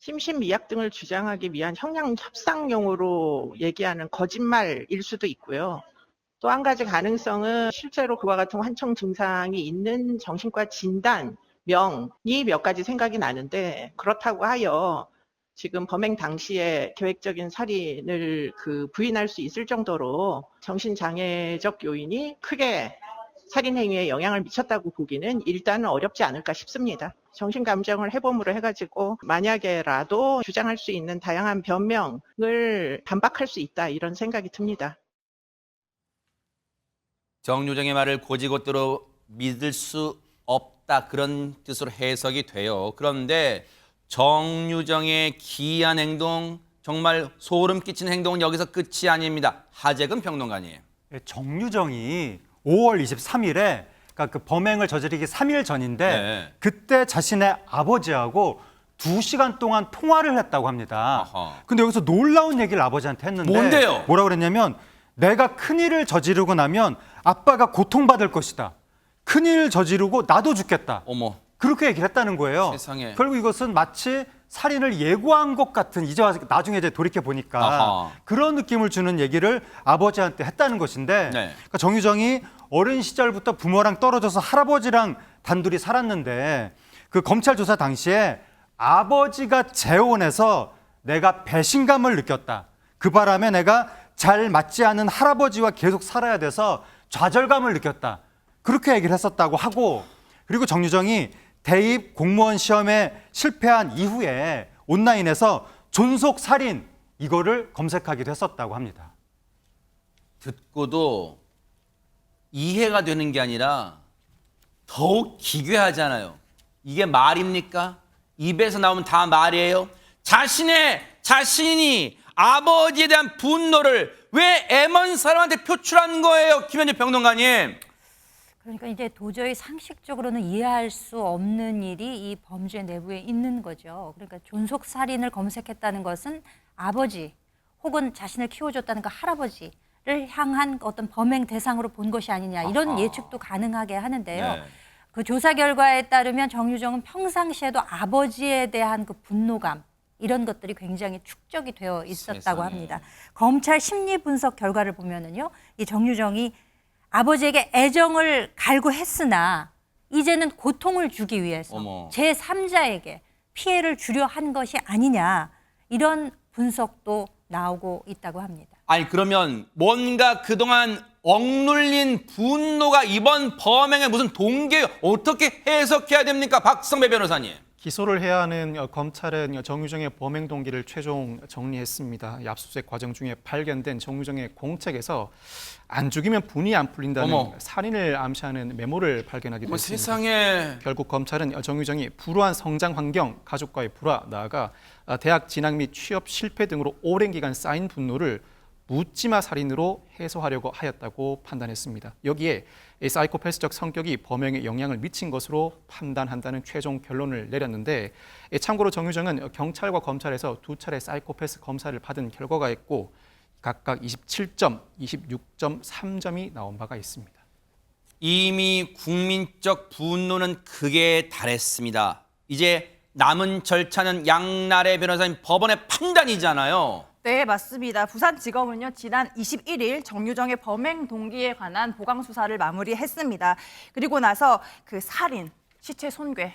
심신미약 등을 주장하기 위한 형량 협상용으로 얘기하는 거짓말일 수도 있고요. 또 한 가지 가능성은 실제로 그와 같은 환청 증상이 있는 정신과 진단명이 몇 가지 생각이 나는데, 그렇다고 하여 지금 범행 당시에 계획적인 살인을 부인할 수 있을 정도로 정신장애적 요인이 크게 살인 행위에 영향을 미쳤다고 보기는 일단은 어렵지 않을까 싶습니다. 정신감정을 해봄으로 해가지고 만약에라도 주장할 수 있는 다양한 변명을 반박할 수 있다, 이런 생각이 듭니다. 정유정의 말을 곧이곧대로 믿을 수 없다, 그런 뜻으로 해석이 돼요. 그런데 정유정의 기이한 행동, 정말 소름 끼치는 행동은 여기서 끝이 아닙니다. 하재근 평론가님. 정유정이 5월 23일에 그러니까 그 범행을 저지르기 3일 전인데 네. 그때 자신의 아버지하고 2시간 동안 통화를 했다고 합니다. 아하. 근데 여기서 놀라운 얘기를 아버지한테 했는데 뭔데요? 뭐라고 그랬냐면 내가 큰일을 저지르고 나면 아빠가 고통받을 것이다. 큰일을 저지르고 나도 죽겠다. 어머. 그렇게 얘기를 했다는 거예요. 세상에. 결국 이것은 마치 살인을 예고한 것 같은, 이제 와서 나중에 이제 돌이켜 보니까 아하. 그런 느낌을 주는 얘기를 아버지한테 했다는 것인데, 네. 그러니까 정유정이 어린 시절부터 부모랑 떨어져서 할아버지랑 단둘이 살았는데 그 검찰 조사 당시에 아버지가 재혼해서 내가 배신감을 느꼈다. 그 바람에 내가 잘 맞지 않은 할아버지와 계속 살아야 돼서 좌절감을 느꼈다. 그렇게 얘기를 했었다고 하고, 그리고 정유정이 대입 공무원 시험에 실패한 이후에 온라인에서 존속 살인 이거를 검색하기도 했었다고 합니다. 듣고도 이해가 되는 게 아니라 더욱 기괴하잖아요. 이게 말입니까? 입에서 나오면 다 말이에요. 자신이 아버지에 대한 분노를 왜 M1 사람한테 표출한 거예요, 김현재 평론가님? 그러니까 이제 도저히 상식적으로는 이해할 수 없는 일이 이 범죄 내부에 있는 거죠. 그러니까 존속 살인을 검색했다는 것은 아버지 혹은 자신을 키워줬다는 그 할아버지를 향한 어떤 범행 대상으로 본 것이 아니냐, 이런 아하. 예측도 가능하게 하는데요. 네. 그 조사 결과에 따르면 정유정은 평상시에도 아버지에 대한 그 분노감, 이런 것들이 굉장히 축적이 되어 있었다고 세상에. 합니다. 검찰 심리 분석 결과를 보면은요, 이 정유정이 아버지에게 애정을 갈구했으나 이제는 고통을 주기 위해서 어머. 제3자에게 피해를 주려 한 것이 아니냐, 이런 분석도 나오고 있다고 합니다. 아니, 그러면 뭔가 그동안 억눌린 분노가 이번 범행의 무슨 동기예요? 어떻게 해석해야 됩니까, 박성배 변호사님? 기소를 해야 하는 검찰은 정유정의 범행 동기를 최종 정리했습니다. 이 압수수색 과정 중에 발견된 정유정의 공책에서 안 죽이면 분이 안 풀린다는 어머. 살인을 암시하는 메모를 발견하기도 했습니다. 세상에. 결국 검찰은 정유정이 불우한 성장 환경, 가족과의 불화, 나아가 대학 진학 및 취업 실패 등으로 오랜 기간 쌓인 분노를 묻지마 살인으로 해소하려고 하였다고 판단했습니다. 여기에 이 사이코패스적 성격이 범행에 영향을 미친 것으로 판단한다는 최종 결론을 내렸는데, 참고로 정유정은 경찰과 검찰에서 2차례 사이코패스 검사를 받은 결과가 있고 각각 27점, 26.3점이 나온 바가 있습니다. 이미 국민적 분노는 극에 달했습니다. 이제 남은 절차는 양나래 변호사님 법원의 판단이잖아요. 네, 맞습니다. 부산지검은요, 지난 21일 정유정의 범행 동기에 관한 보강 수사를 마무리했습니다. 그리고 나서 그 살인, 시체 손괴,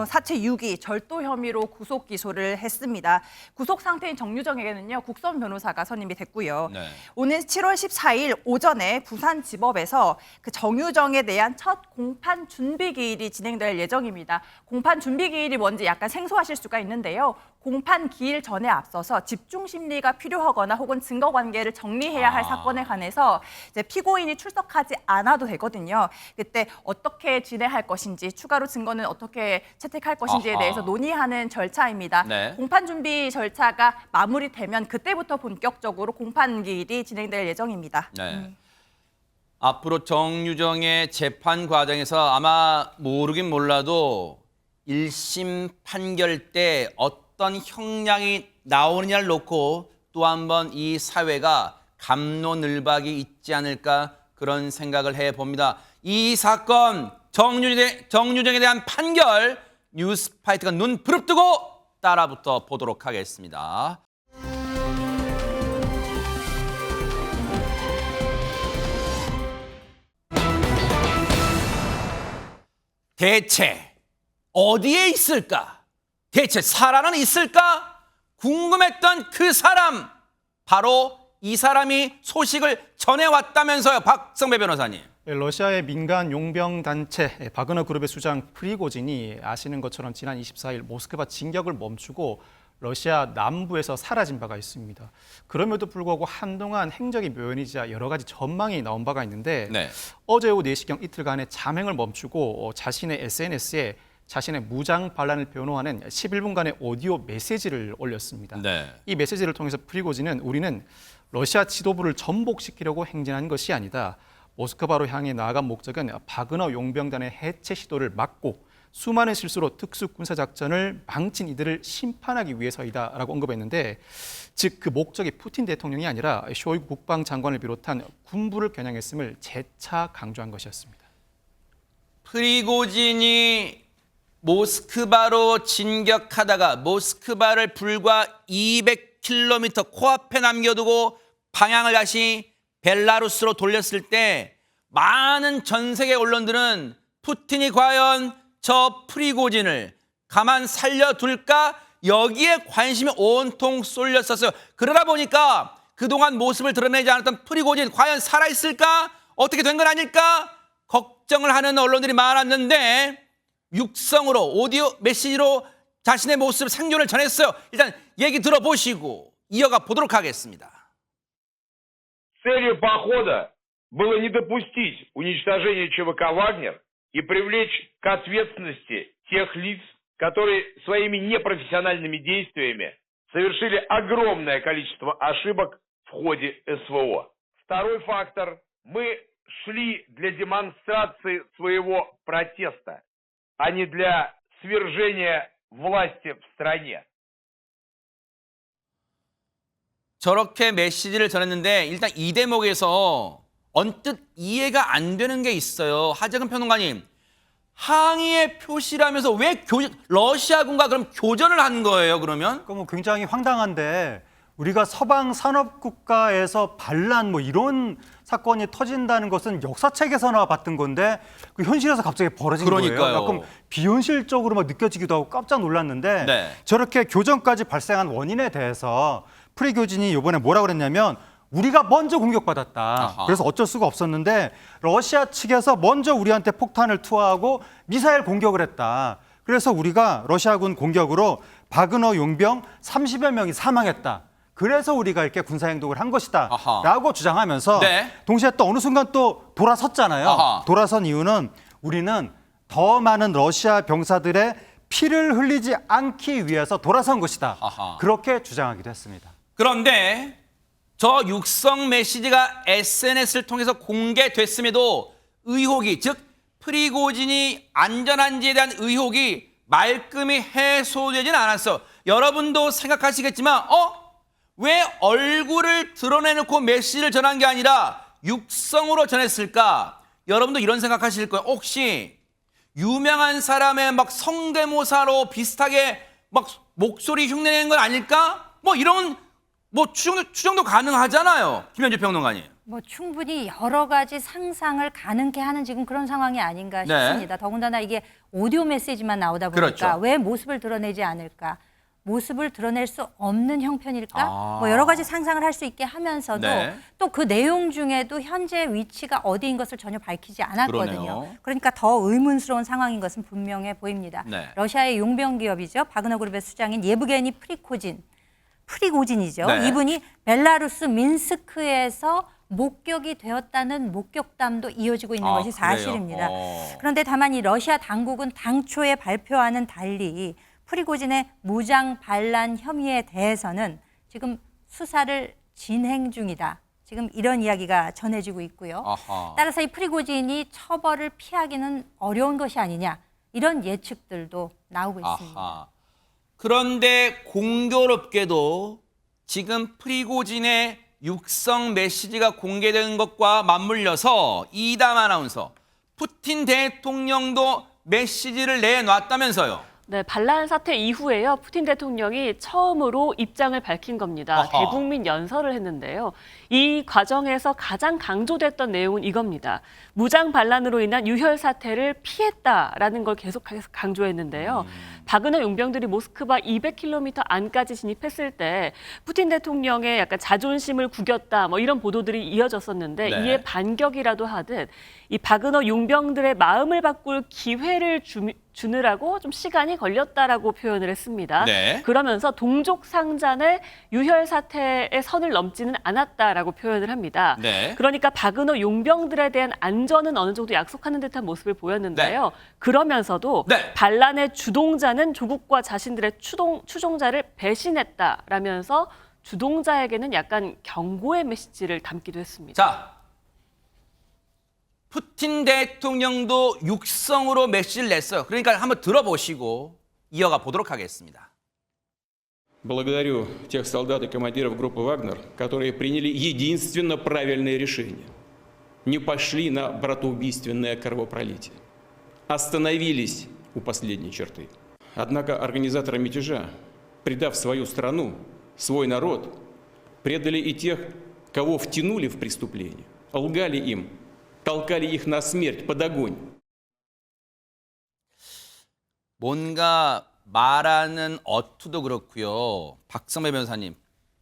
사체 유기, 절도 혐의로 구속 기소를 했습니다. 구속 상태인 정유정에게는요, 국선 변호사가 선임이 됐고요. 네. 오는 7월 14일 오전에 부산지법에서 그 정유정에 대한 첫 공판 준비 기일이 진행될 예정입니다. 공판 준비 기일이 뭔지 약간 생소하실 수가 있는데요. 공판 기일 전에 앞서서 집중 심리가 필요하거나 혹은 증거 관계를 정리해야 할 사건에 관해서 이제 피고인이 출석하지 않아도 되거든요. 그때 어떻게 진행할 것인지, 추가로 증거는 어떻게 채택할 것인지에 아하. 대해서 논의하는 절차입니다. 네. 공판 준비 절차가 마무리되면 그때부터 본격적으로 공판 기일이 진행될 예정입니다. 네. 앞으로 정유정의 재판 과정에서 아마 모르긴 몰라도 1심 판결 때 어떤 형량이 나오느냐를 놓고 또 한 번 이 사회가 갑론을박이 있지 않을까, 그런 생각을 해봅니다. 이 사건 정유정에 대한 판결, 뉴스파이트가 눈 부릅뜨고 따라붙어 보도록 하겠습니다. 대체 어디에 있을까? 대체 살아는 있을까? 궁금했던 그 사람, 바로 이 사람이 소식을 전해왔다면서요, 박성배 변호사님. 러시아의 민간 용병 단체 바그너 그룹의 수장 프리고진이 아시는 것처럼 지난 24일 모스크바 진격을 멈추고 러시아 남부에서 사라진 바가 있습니다. 그럼에도 불구하고 한동안 행적이 묘연이자 여러 가지 전망이 나온 바가 있는데 네. 어제 오후 4시경 이틀간의 잠행을 멈추고 자신의 SNS에 자신의 무장 반란을 변호하는 11분간의 오디오 메시지를 올렸습니다. 네. 이 메시지를 통해서 프리고진은 우리는 러시아 지도부를 전복시키려고 행진한 것이 아니다. 모스크바로 향해 나아간 목적은 바그너 용병단의 해체 시도를 막고 수많은 실수로 특수군사작전을 망친 이들을 심판하기 위해서이다라고 언급했는데, 즉 그 목적이 푸틴 대통령이 아니라 쇼이구 국방장관을 비롯한 군부를 겨냥했음을 재차 강조한 것이었습니다. 프리고진이 모스크바로 진격하다가 모스크바를 불과 200km 코앞에 남겨두고 방향을 다시 벨라루스로 돌렸을 때 많은 전 세계 언론들은 푸틴이 과연 저 프리고진을 가만 살려둘까? 여기에 관심이 온통 쏠렸었어요. 그러다 보니까 그동안 모습을 드러내지 않았던 프리고진 과연 살아있을까? 어떻게 된 건 아닐까? 걱정을 하는 언론들이 많았는데 육성으로 오디오 메시지로 자신의 모습 생존을 전했어요. 일단 얘기 들어보시고 이어가 보도록 하겠습니다. Целью похода было не допустить уничтожения ЧВК «Вагнер» и привлечь к ответственности тех лиц, которые своими непрофессиональными действиями совершили огромное количество ошибок в ходе СВО. Второй фактор. Мы шли для демонстрации своего протеста, а не для свержения власти в стране. 저렇게 메시지를 전했는데 일단 이 대목에서 언뜻 이해가 안 되는 게 있어요. 하재근 평론가님, 항의의 표시라면서 왜 러시아군과 그럼 교전을 한 거예요, 그러면? 뭐 굉장히 황당한데, 우리가 서방 산업 국가에서 반란 뭐 이런 사건이 터진다는 것은 역사책에서나 봤던 건데 그 현실에서 갑자기 벌어진 그러니까요. 거예요. 약간 비현실적으로 막 느껴지기도 하고 깜짝 놀랐는데, 네. 저렇게 교전까지 발생한 원인에 대해서 프리고진이 이번에 뭐라고 그랬냐면, 우리가 먼저 공격받았다. 아하. 그래서 어쩔 수가 없었는데 러시아 측에서 먼저 우리한테 폭탄을 투하하고 미사일 공격을 했다. 그래서 우리가 러시아군 공격으로 바그너 용병 30여 명이 사망했다. 그래서 우리가 이렇게 군사행동을 한 것이다. 아하. 라고 주장하면서 네. 동시에 또 어느 순간 또 돌아섰잖아요. 아하. 돌아선 이유는 우리는 더 많은 러시아 병사들의 피를 흘리지 않기 위해서 돌아선 것이다. 아하. 그렇게 주장하기도 했습니다. 그런데 저 육성 메시지가 SNS를 통해서 공개됐음에도 의혹이, 즉 프리고진이 안전한지에 대한 의혹이 말끔히 해소되진 않았어. 여러분도 생각하시겠지만 왜 얼굴을 드러내놓고 메시지를 전한 게 아니라 육성으로 전했을까? 여러분도 이런 생각하실 거예요. 혹시 유명한 사람의 막 성대모사로 비슷하게 막 목소리 흉내내는 건 아닐까? 뭐 이런 추정도 가능하잖아요. 김현주 평론가님. 뭐 충분히 여러 가지 상상을 가능케 하는 지금 그런 상황이 아닌가 네. 싶습니다. 더군다나 이게 오디오 메시지만 나오다 보니까 그렇죠. 왜 모습을 드러내지 않을까? 모습을 드러낼 수 없는 형편일까? 아. 뭐 여러 가지 상상을 할 수 있게 하면서도 네. 또 그 내용 중에도 현재 위치가 어디인 것을 전혀 밝히지 않았거든요. 그러네요. 그러니까 더 의문스러운 상황인 것은 분명해 보입니다. 네. 러시아의 용병 기업이죠. 바그너 그룹의 수장인 예브게니 프리고진이죠. 네. 이분이 벨라루스 민스크에서 목격이 되었다는 목격담도 이어지고 있는 것이 사실입니다. 그래요? 그런데 다만 이 러시아 당국은 당초에 발표와는 달리 프리고진의 무장 반란 혐의에 대해서는 지금 수사를 진행 중이다. 지금 이런 이야기가 전해지고 있고요. 아하. 따라서 이 프리고진이 처벌을 피하기는 어려운 것이 아니냐, 이런 예측들도 나오고 있습니다. 아하. 그런데 공교롭게도 지금 프리고진의 육성 메시지가 공개된 것과 맞물려서 이담 아나운서, 푸틴 대통령도 메시지를 내놨다면서요. 네, 반란 사태 이후에요. 푸틴 대통령이 처음으로 입장을 밝힌 겁니다. 아하. 대국민 연설을 했는데요. 이 과정에서 가장 강조됐던 내용은 이겁니다. 무장 반란으로 인한 유혈 사태를 피했다라는 걸 계속해서 강조했는데요. 바그너 용병들이 모스크바 200km 안까지 진입했을 때 푸틴 대통령의 약간 자존심을 구겼다, 뭐 이런 보도들이 이어졌었는데 네. 이에 반격이라도 하듯 이 바그너 용병들의 마음을 바꿀 기회를 주느라고 좀 시간이 걸렸다라고 표현을 했습니다. 네. 그러면서 동족 상잔의 유혈 사태의 선을 넘지는 않았다라고 표현을 합니다. 네. 그러니까 바그너 용병들에 대한 안전은 어느 정도 약속하는 듯한 모습을 보였는데요. 그러면서도 네. 반란의 주동자는 조국과 자신들의 추종자를 배신했다라면서 주동자에게는 약간 경고의 메시지를 담기도 했습니다. 자, 푸틴 대통령도 육성으로 메시지를 냈어요. 그러니까 한번 들어보시고 이어가 보도록 하겠습니다. Благодарю тех солдат и командиров группы «Вагнер», которые приняли единственно правильное решение. Не пошли на братоубийственное кровопролитие. Остановились у последней черты. Однако организаторы мятежа, предав свою страну, свой народ, предали и тех, кого втянули в преступление, лгали им, толкали их на смерть под огонь. 뭔가 말하는 어투도 그렇고요. 박성배 변호사님,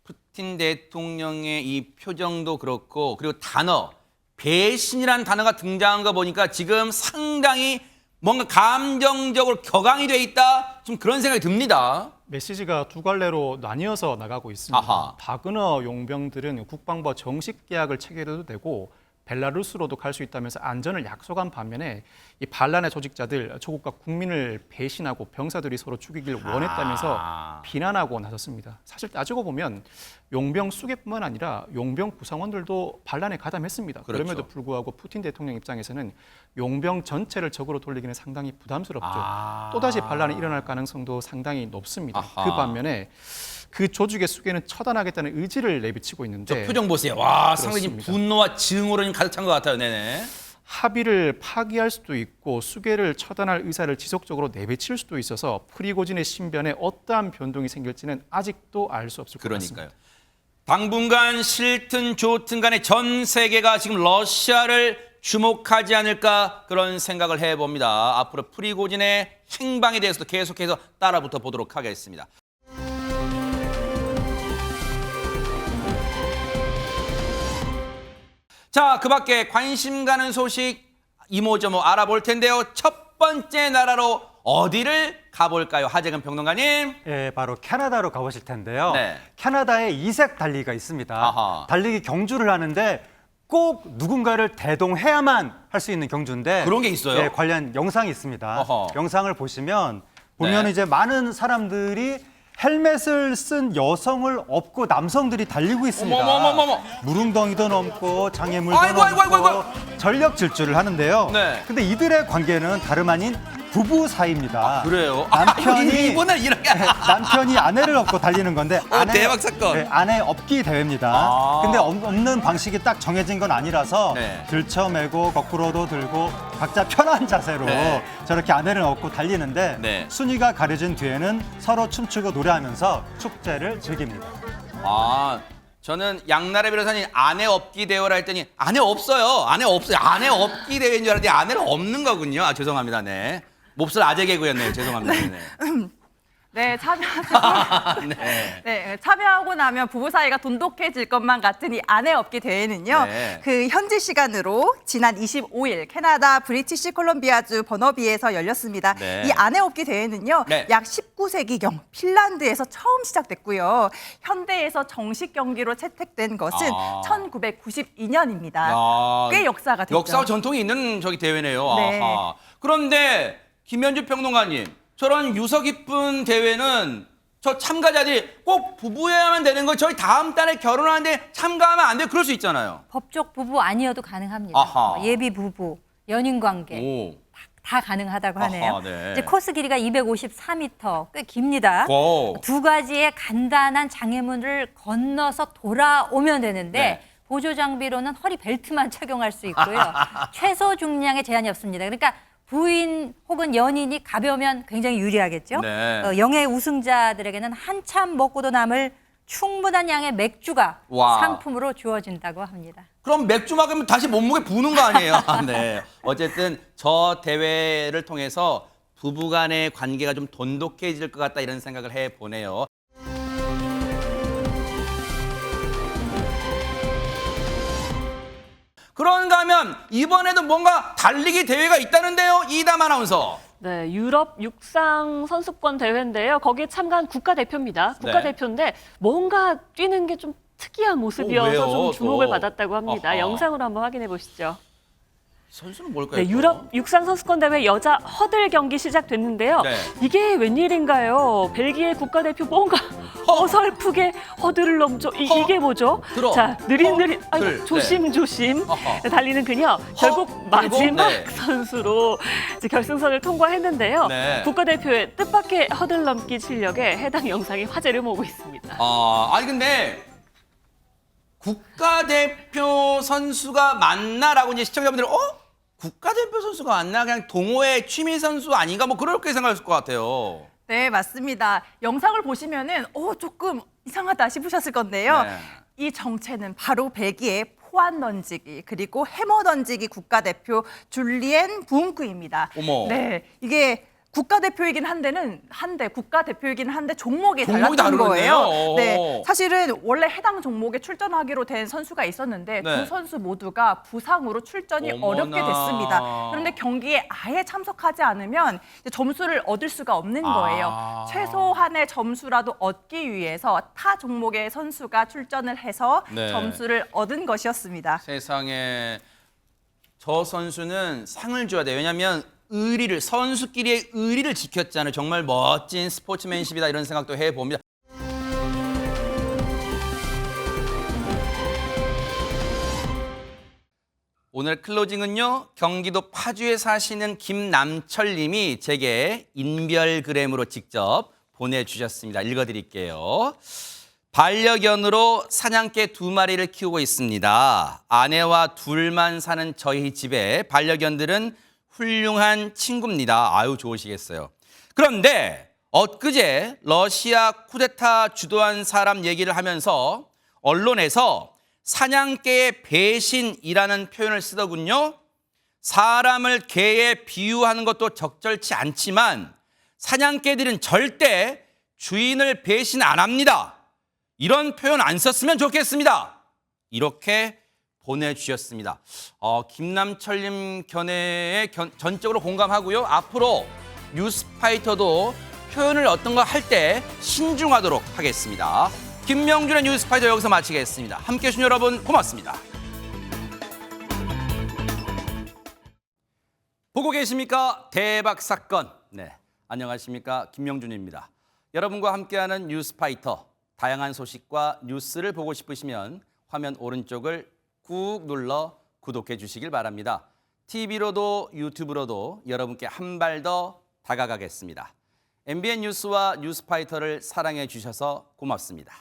푸틴 대통령의 이 표정도 그렇고 그리고 단어, 배신이라는 단어가 등장한 거 보니까 지금 상당히 뭔가 감정적으로 격앙이 돼 있다. 좀 그런 생각이 듭니다. 메시지가 두 갈래로 나뉘어서 나가고 있습니다. 아하. 바그너 용병들은 국방부와 정식 계약을 체결해도 되고 벨라루스로도 갈 수 있다면서 안전을 약속한 반면에 이 반란의 조직자들, 조국과 국민을 배신하고 병사들이 서로 죽이길 원했다면서 비난하고 나섰습니다. 사실 따지고 보면 용병 수계뿐만 아니라 용병 구성원들도 반란에 가담했습니다. 그렇죠. 그럼에도 불구하고 푸틴 대통령 입장에서는 용병 전체를 적으로 돌리기는 상당히 부담스럽죠. 또다시 반란이 일어날 가능성도 상당히 높습니다. 아하. 그 반면에 그 조직의 수계는 처단하겠다는 의지를 내비치고 있는데 저 표정 보세요. 와, 상당히 지금 그렇습니다. 분노와 증오로 지금 가득 찬 것 같아요. 네네. 합의를 파기할 수도 있고 수계를 처단할 의사를 지속적으로 내비칠 수도 있어서 프리고진의 신변에 어떠한 변동이 생길지는 아직도 알 수 없을 것 그러니까요. 같습니다. 당분간 싫든 좋든 간에 전 세계가 지금 러시아를 주목하지 않을까 그런 생각을 해봅니다. 앞으로 프리고진의 행방에 대해서도 계속해서 따라붙어 보도록 하겠습니다. 자, 그 밖에 관심 가는 소식 이모저모 알아볼 텐데요. 첫 번째 나라로 어디를 가볼까요? 하재근 평론가님. 예, 바로 캐나다로 가보실 텐데요. 네. 캐나다에 이색 달리기가 있습니다. 아하. 달리기 경주를 하는데 꼭 누군가를 대동해야만 할 수 있는 경주인데 그런 게 있어요? 예, 관련 영상이 있습니다. 어허. 영상을 보면 네. 이제 많은 사람들이 헬멧을 쓴 여성을 업고 남성들이 달리고 있습니다. 어머머머머머. 무릉덩이도 넘고 장애물도 아이고, 아이고, 아이고, 넘고 전력 질주를 하는데요. 네. 근데 이들의 관계는 다름 아닌 부부 사이입니다. 그래요? 남편이 이분은 이렇게 남편이 아내를 업고 달리는 건데 대박 사건. 네, 아내 업기 대회입니다. 아. 근데 업는 방식이 딱 정해진 건 아니라서 네. 들쳐매고 거꾸로도 들고 각자 편한 자세로 네. 저렇게 아내를 업고 달리는데 네. 순위가 가려진 뒤에는 서로 춤추고 노래하면서 축제를 즐깁니다. 아, 저는 양나래 변호사님 아내 업기 대회라 했더니 아내 없어요. 아내 없어요. 아내 업기 대회인 줄 알았더니 아내는 없는 거군요. 아, 죄송합니다. 네. 몹쓸 아재 개그였네요. 죄송합니다. 네. 네, 참여하고 네. 네, 참여하고 나면 부부 사이가 돈독해질 것만 같은 이 아내 업기 대회는요. 네. 그 현지 시간으로 지난 25일 캐나다 브리티시 콜럼비아주 버너비에서 열렸습니다. 네. 이 아내 업기 대회는요. 네. 약 19세기경 핀란드에서 처음 시작됐고요. 현대에서 정식 경기로 채택된 것은 아. 1992년입니다. 야, 꽤 역사가 됐죠. 역사와 전통이 있는 저기 대회네요. 네. 아하. 그런데 김현주 평론가님, 저런 유서 깊은 대회는 저 참가자들이 꼭 부부여야만 되는 거 저희 다음 달에 결혼하는데 참가하면 안 돼요. 그럴 수 있잖아요. 법적 부부 아니어도 가능합니다. 아하. 예비 부부, 연인 관계 오. 다 가능하다고 하네요. 아하, 네. 이제 코스 길이가 254m, 꽤 깁니다. 오. 두 가지의 간단한 장애물을 건너서 돌아오면 되는데 네. 보조 장비로는 허리 벨트만 착용할 수 있고요. 최소 중량에 제한이 없습니다. 그러니까 부인 혹은 연인이 가벼우면 굉장히 유리하겠죠. 네. 영예 우승자들에게는 한참 먹고도 남을 충분한 양의 맥주가 와. 상품으로 주어진다고 합니다. 그럼 맥주 먹으면 다시 몸무게 부는 거 아니에요? 네. 어쨌든 저 대회를 통해서 부부간의 관계가 좀 돈독해질 것 같다 이런 생각을 해보네요. 그런가 하면 이번에도 뭔가 달리기 대회가 있다는데요, 이담 아나운서. 네, 유럽 육상 선수권 대회인데요. 거기에 참가한 국가대표입니다. 국가대표인데 뭔가 뛰는 게 좀 특이한 모습이어서 왜요? 좀 주목을 또. 받았다고 합니다. 아하. 영상으로 한번 확인해 보시죠. 선수는 뭘까요? 네, 유럽 육상 선수권 대회 여자 허들 경기 시작됐는데요. 네. 이게 웬일인가요? 벨기에 국가대표 뭔가 어설프게 허들을 넘죠. 이게 뭐죠? 들어. 자, 느릿느릿, 허들. 아이고, 조심조심 어허. 달리는 그녀. 결국 그리고? 마지막 네. 선수로 이제 결승선을 통과했는데요. 네. 국가대표의 뜻밖의 허들 넘기 실력에 해당 영상이 화제를 모으고 있습니다. 아니 근데 국가대표 선수가 맞나라고 이제 시청자분들은 국가대표 선수가 맞나? 그냥 동호회 취미 선수 아닌가? 뭐 그렇게 생각했을 것 같아요. 네, 맞습니다. 영상을 보시면은 조금 이상하다 싶으셨을 건데요. 네. 이 정체는 바로 벨기에 포환 던지기 그리고 해머 던지기 국가대표 줄리엔 부흥크입니다. 어머. 네, 이게 국가대표이긴 한데 종목이 달랐던 다르겠네요. 거예요. 네, 사실은 원래 해당 종목에 출전하기로 된 선수가 있었는데 네. 두 선수 모두가 부상으로 출전이 어머나. 어렵게 됐습니다. 그런데 경기에 아예 참석하지 않으면 이제 점수를 얻을 수가 없는 거예요. 최소한의 점수라도 얻기 위해서 타 종목의 선수가 출전을 해서 네. 점수를 얻은 것이었습니다. 세상에 저 선수는 상을 줘야 돼요. 왜냐하면 선수끼리의 의리를 지켰잖아요. 정말 멋진 스포츠맨십이다 이런 생각도 해봅니다. 오늘 클로징은요, 경기도 파주에 사시는 김남철 님이 제게 인별그램으로 직접 보내주셨습니다. 읽어드릴게요. 반려견으로 사냥개 2마리를 키우고 있습니다. 아내와 둘만 사는 저희 집에 반려견들은 훌륭한 친구입니다. 아유, 좋으시겠어요. 그런데 엊그제 러시아 쿠데타 주도한 사람 얘기를 하면서 언론에서 사냥개의 배신이라는 표현을 쓰더군요. 사람을 개에 비유하는 것도 적절치 않지만 사냥개들은 절대 주인을 배신 안 합니다. 이런 표현 안 썼으면 좋겠습니다. 이렇게 보내주셨습니다. 김남철님 견해에 전적으로 공감하고요. 앞으로 뉴스파이터도 표현을 어떤 거 할 때 신중하도록 하겠습니다. 김명준의 뉴스파이터 여기서 마치겠습니다. 함께해 주신 여러분 고맙습니다. 보고 계십니까? 대박 사건. 네, 안녕하십니까? 김명준입니다. 여러분과 함께하는 뉴스파이터. 다양한 소식과 뉴스를 보고 싶으시면 화면 오른쪽을 꾹 눌러 구독해 주시길 바랍니다. TV로도 유튜브로도 여러분께 한 발 더 다가가겠습니다. MBN 뉴스와 뉴스파이터를 사랑해 주셔서 고맙습니다.